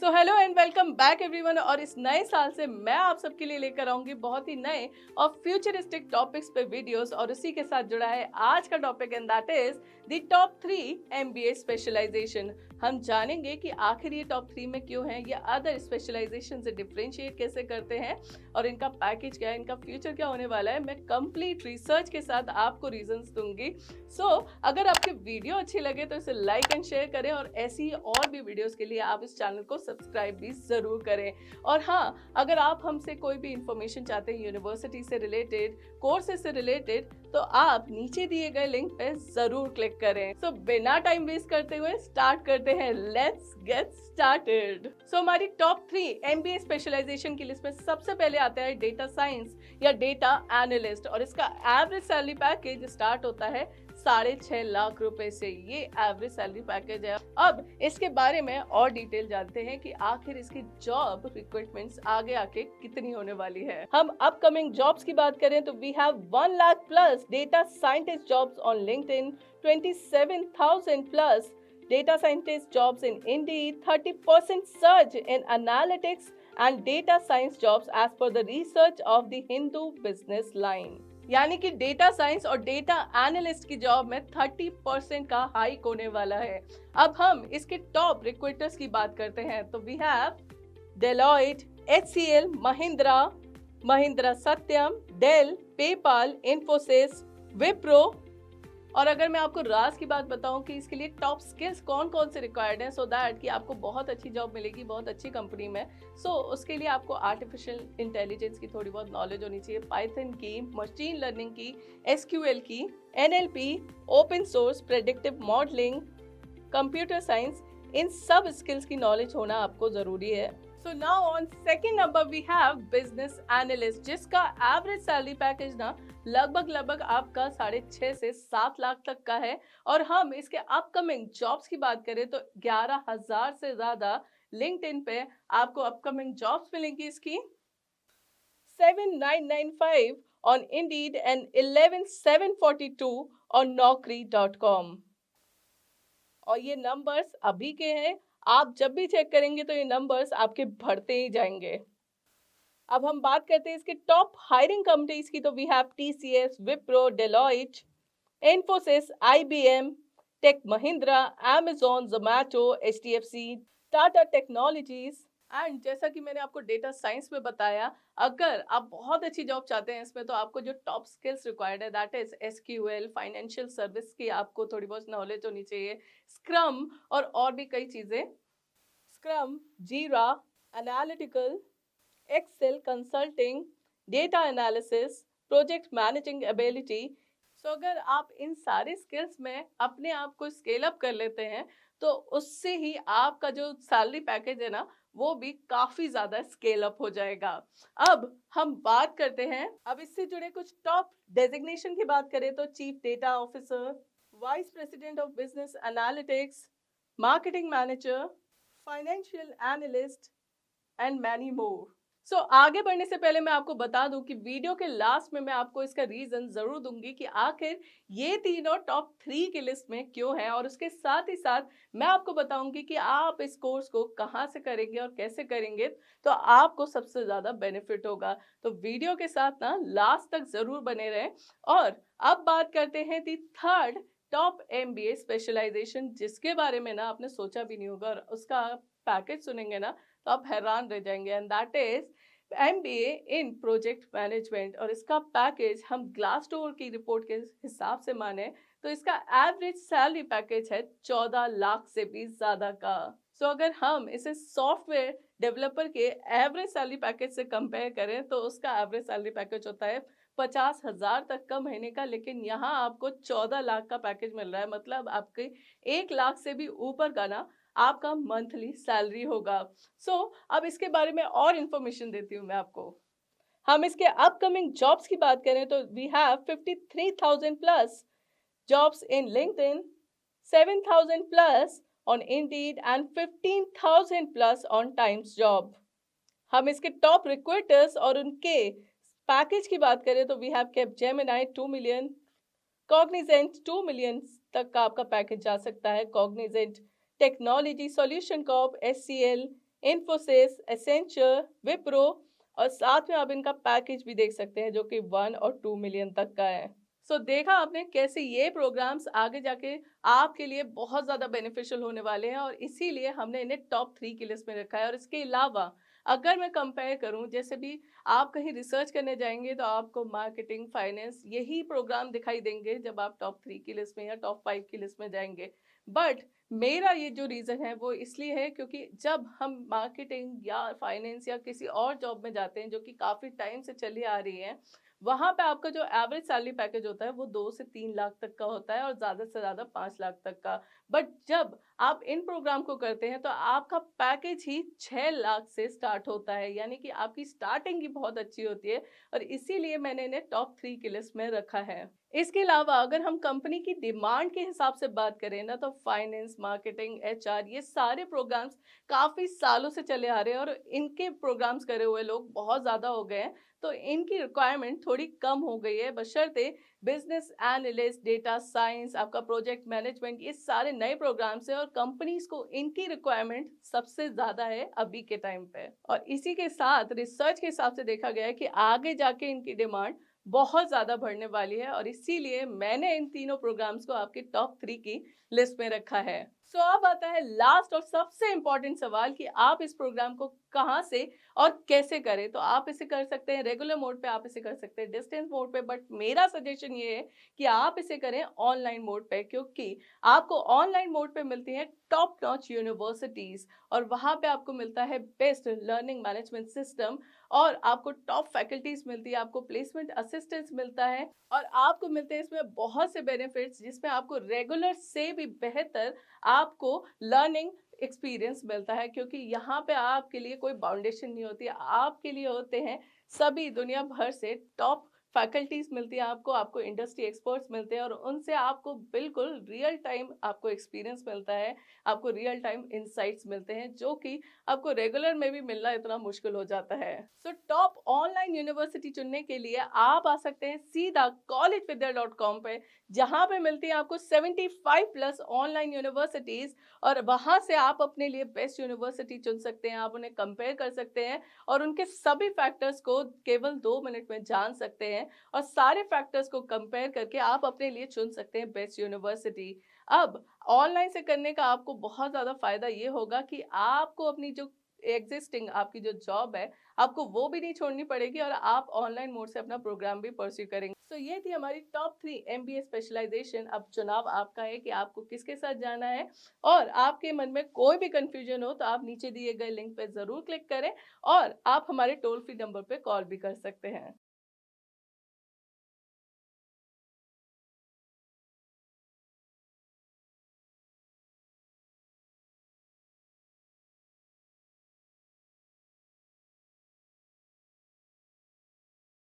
So hello and welcome back everyone. और इस नए साल से मैं आप सबके लिए लेकर आऊंगी बहुत ही नए और फ्यूचरिस्टिक टॉपिक्स पे वीडियोस, और उसी के साथ जुड़ा है आज का topic and that is the top 3 MBA specialisation. हम जानेंगे कि आखिर ये टॉप 3 में क्यों है, ये अदर स्पेशलाइजेशन से डिफरेंशिएट कैसे करते हैं और इनका पैकेज क्या है, इनका फ्यूचर क्या होने वाला है। मैं कंप्लीट रिसर्च के साथ आपको रीजंस दूंगी। अगर आपकी वीडियो अच्छी लगे तो इसे लाइक एंड शेयर करें, और ऐसी और भी वीडियोस के लिए आप इस चैनल को सब्सक्राइब भी जरूर करें। और हाँ, अगर आप हमसे कोई भी इंफॉर्मेशन चाहते हैं यूनिवर्सिटी से रिलेटेड, कोर्सेज से रिलेटेड, तो आप नीचे दिए गए लिंक पे जरूर क्लिक करें। बिना टाइम वेस्ट करते हुए स्टार्ट करते हैं। Let's get started. हमारी टॉप 3 एमबीए स्पेशलाइजेशन की लिस्ट में सबसे पहले आता है डेटा साइंस या डेटा एनालिस्ट, और इसका एवरेज सैलरी पैकेज स्टार्ट होता है 6.5 लाख रुपए से। ये एवरेज सैलरी पैकेज है। अब इसके बारे में और डिटेल जानते हैं कि आखिर इसकी जॉब रिक्रूटमेंट्स आगे आके कितनी होने वाली है। हम अपकमिंग जॉब्स की बात करें तो we have 1 lakh plus data scientist jobs on LinkedIn, 27,000 plus data scientist jobs in Indeed, 30% surge in analytics and data science jobs as per the research of the Hindu Business Line। यानी कि data science और data analyst की job में 30% का hike होने वाला है। अब हम इसके टॉप रिक्रूटर्स की बात करते हैं तो we have Deloitte, HCL, Mahindra Satyam, Dell, PayPal, Infosys, Wipro. और अगर मैं आपको राज की बात बताऊं कि इसके लिए टॉप स्किल्स कौन कौन से रिक्वायर्ड हैं, सो दैट कि आपको बहुत अच्छी जॉब मिलेगी बहुत अच्छी कंपनी में। उसके लिए आपको आर्टिफिशियल इंटेलिजेंस की थोड़ी बहुत नॉलेज होनी चाहिए, पाइथन की, मशीन लर्निंग की, SQL की, NLP, open source, predictive modelling, computer science, इन सब स्किल्स की नॉलेज होना आपको जरूरी है। So now on second number we have business analyst, जिसका एवरेज सैलरी पैकेज ना लगभग आपका 6.5 से 7 लाख तक का है। और हम इसके अपकमिंग जॉब्स की बात करें तो 11,000 से ज्यादा लिंक्डइन पे आपको अपकमिंग जॉब्स मिलेंगी इसकी, 7,995 on Indeed and 11,742 on Naukri.com। और ये नंबर्स अभी के हैं, आप जब भी चेक करेंगे तो ये नंबर्स आपके बढ़ते ही जाएंगे। अब हम बात करते हैं इसके टॉप हायरिंग कंपनीज की तो we have TCS, Wipro, Deloitte, Infosys, IBM, tech Mahindra, Amazon, Zomato, HDFC, Tata technologies. And जैसा कि मैंने आपको डेटा साइंस में बताया, अगर आप बहुत अच्छी जॉब चाहते हैं इसमें तो आपको जो टॉप स्किल्स रिक्वायर्ड है that is SQL, financial service की आपको थोड़ी बहुत नॉलेज होनी चाहिए, स्क्रम और भी कई चीजें, Scrum, Jira, analytical, Excel, consulting, data analysis, project managing ability. अगर आप इन सारे स्किल्स में अपने आप को स्केल अप कर लेते हैं तो उससे ही आपका जो सैलरी पैकेज है ना वो भी काफी ज्यादा स्केल अप हो जाएगा। अब हम बात करते हैं, अब इससे जुड़े कुछ टॉप डेजिग्नेशन की बात करें तो chief data officer, vice president of business analytics, marketing manager, financial analyst and many more. आगे बढ़ने से पहले मैं आपको बता दूं कि वीडियो के लास्ट में मैं आपको इसका रीजन जरूर दूंगी कि आखिर ये तीनों टॉप 3 की लिस्ट में क्यों है, और उसके साथ ही साथ मैं आपको बताऊंगी कि आप इस कोर्स को कहां से करेंगे और कैसे करेंगे तो आपको सबसे ज्यादा बेनिफिट होगा। तो वीडियो के साथ ना लास्ट तक जरूर बने रहें। और अब बात करते हैं the third top MBA specialisation, जिसके बारे में ना आपने सोचा भी नहीं होगा, और उसका पैकेज सुनेंगे ना तो आप हैरान रह जाएंगे, and that is MBA in project management. और इसका पैकेज हम ग्लासडोर की रिपोर्ट के हिसाब से माने तो इसका एवरेज सैलरी पैकेज है 14 लाख से भी ज्यादा का। अगर हम इसे सॉफ्टवेयर डेवलपर के एवरेज सैलरी पैकेज से कंपेयर करें तो उसका एवरेज सैलरी पैकेज होता है 50,000 तक का महीने का, लेकिन यहाँ आपको 14 लाख का पैकेज मिल रहा है। मतलब आपके 1 लाख से भी ऊपर का ना आपका मंथली सैलरी होगा। अब इसके बारे में और इंफॉर्मेशन देती हूँ मैं आपको। हम इसके अपकमिंग जॉब्स की बात करें तो we have 53,000 plus jobs in LinkedIn, 7,000 plus on Indeed and 15,000 plus on Times Job. हम इसके टॉप रिक्रूटर्स और उनके पैकेज की बात करें तो we have Capgemini 2 million, Cognizant 2 million तक का आपका पैकेज जा सकता है, Cognizant technology solution corp, SCL, Infosys, Accenture, Wipro और साथ में आप इनका पैकेज भी देख सकते हैं जो कि 1 और 2 मिलियन तक का है। सो देखा आपने कैसे ये प्रोग्राम्स आगे जाके आपके लिए बहुत ज़्यादा बेनिफिशियल होने वाले हैं और इसीलिए हमने इन्हें टॉप 3 की लिस्ट में रखा है। और इसके अलावा अगर मैं कंपेयर करूँ जैसे भी आप कहीं रिसर्च करने जाएँगे तो आपको मार्केटिंग, फाइनेंस यही प्रोग्राम दिखाई देंगे जब आप टॉप 3 की लिस्ट में या टॉप 5 की लिस्ट में जाएँगे। बट मेरा ये जो रीज़न है वो इसलिए है क्योंकि जब हम मार्केटिंग या फाइनेंस या किसी और जॉब में जाते हैं जो कि काफ़ी टाइम से चली आ रही है, वहाँ पे आपका जो एवरेज सैलरी पैकेज होता है वो 2 से 3 लाख तक का होता है और ज़्यादा से ज़्यादा 5 लाख तक का। बट जब आप इन प्रोग्राम को करते हैं तो आपका पैकेज ही 6 लाख से स्टार्ट होता है, यानी कि आपकी स्टार्टिंग ही बहुत अच्छी होती है और इसीलिए मैंने इन्हें टॉप 3 की लिस्ट में रखा है। इसके अलावा अगर हम कंपनी की डिमांड के हिसाब से बात करें ना तो फाइनेंस, मार्केटिंग, एचआर ये सारे प्रोग्राम्स काफ़ी सालों से चले आ रहे हैं और इनके प्रोग्राम्स करे हुए लोग बहुत ज़्यादा हो गए हैं। तो इनकी रिक्वायरमेंट थोड़ी कम हो गई है बशर्ते बिजनेस एनालिस्ट, डेटा साइंस, आपका प्रोजेक्ट मैनेजमेंट ये सारे नए प्रोग्राम्स हैं और कंपनीज को इनकी रिक्वायरमेंट सबसे ज़्यादा है अभी के टाइम पे। और इसी के साथ रिसर्च के हिसाब से देखा गया है कि आगे जाके इनकी डिमांड बहुत ज़्यादा बढ़ने वाली है और इसीलिए मैंने इन तीनों प्रोग्राम्स को आपके टॉप 3 की लिस्ट में रखा है। सो अब आता है लास्ट और सबसे इम्पोर्टेंट सवाल कि आप इस प्रोग्राम को कहाँ से और कैसे करें। तो आप इसे कर सकते हैं रेगुलर मोड पे, आप इसे कर सकते हैं डिस्टेंस मोड पे, बट मेरा सजेशन ये है कि आप इसे करें ऑनलाइन मोड पे क्योंकि आपको ऑनलाइन मोड पे मिलती है टॉप नॉच यूनिवर्सिटीज और वहाँ पे आपको मिलता है बेस्ट लर्निंग मैनेजमेंट सिस्टम और आपको टॉप फैकल्टीज मिलती है, आपको प्लेसमेंट असिस्टेंस मिलता है और आपको मिलते हैं इसमें बहुत से बेनिफिट्स जिसमें आपको रेगुलर से भी बेहतर आपको लर्निंग एक्सपीरियंस मिलता है क्योंकि यहाँ पे आपके लिए कोई बाउंडेशन नहीं होती, आपके लिए होते हैं सभी दुनिया भर से टॉप फैकल्टीज मिलती है आपको, आपको इंडस्ट्री एक्सपर्ट्स मिलते हैं और उनसे आपको बिल्कुल रियल टाइम आपको एक्सपीरियंस मिलता है, आपको रियल टाइम इंसाइट्स मिलते हैं जो कि आपको रेगुलर में भी मिलना इतना मुश्किल हो जाता है। सो टॉप ऑनलाइन यूनिवर्सिटी चुनने के लिए आप आ सकते हैं सीधा collegevidya.com पे जहाँ पे मिलती है आपको 75 प्लस ऑनलाइन यूनिवर्सिटीज और वहाँ से आप अपने लिए बेस्ट यूनिवर्सिटी चुन सकते हैं, आप उन्हें कंपेयर कर सकते हैं और उनके सभी फैक्टर्स को केवल 2 मिनट में जान सकते हैं और सारे फैक्टर्स को कंपेयर करके आप अपने लिए चुन सकते हैं बेस्ट यूनिवर्सिटी। अब ऑनलाइन से करने का आपको बहुत ज़्यादा फायदा ये होगा कि आपको अपनी जो एग्जिस्टिंग आपकी जो जॉब है आपको वो भी नहीं छोड़नी पड़ेगी और आप ऑनलाइन मोड से अपना प्रोग्राम भी परस्यू करेंगे। तो ये थी हमारी टॉप 3 एमबीए स्पेशलाइजेशन। अब चुनाव आपका है कि आपको किसके साथ जाना है और आपके मन में कोई भी कंफ्यूजन हो तो आप नीचे दिए गए लिंक पे जरूर क्लिक करें और आप हमारे टोल फ्री नंबर पे कॉल भी कर सकते हैं।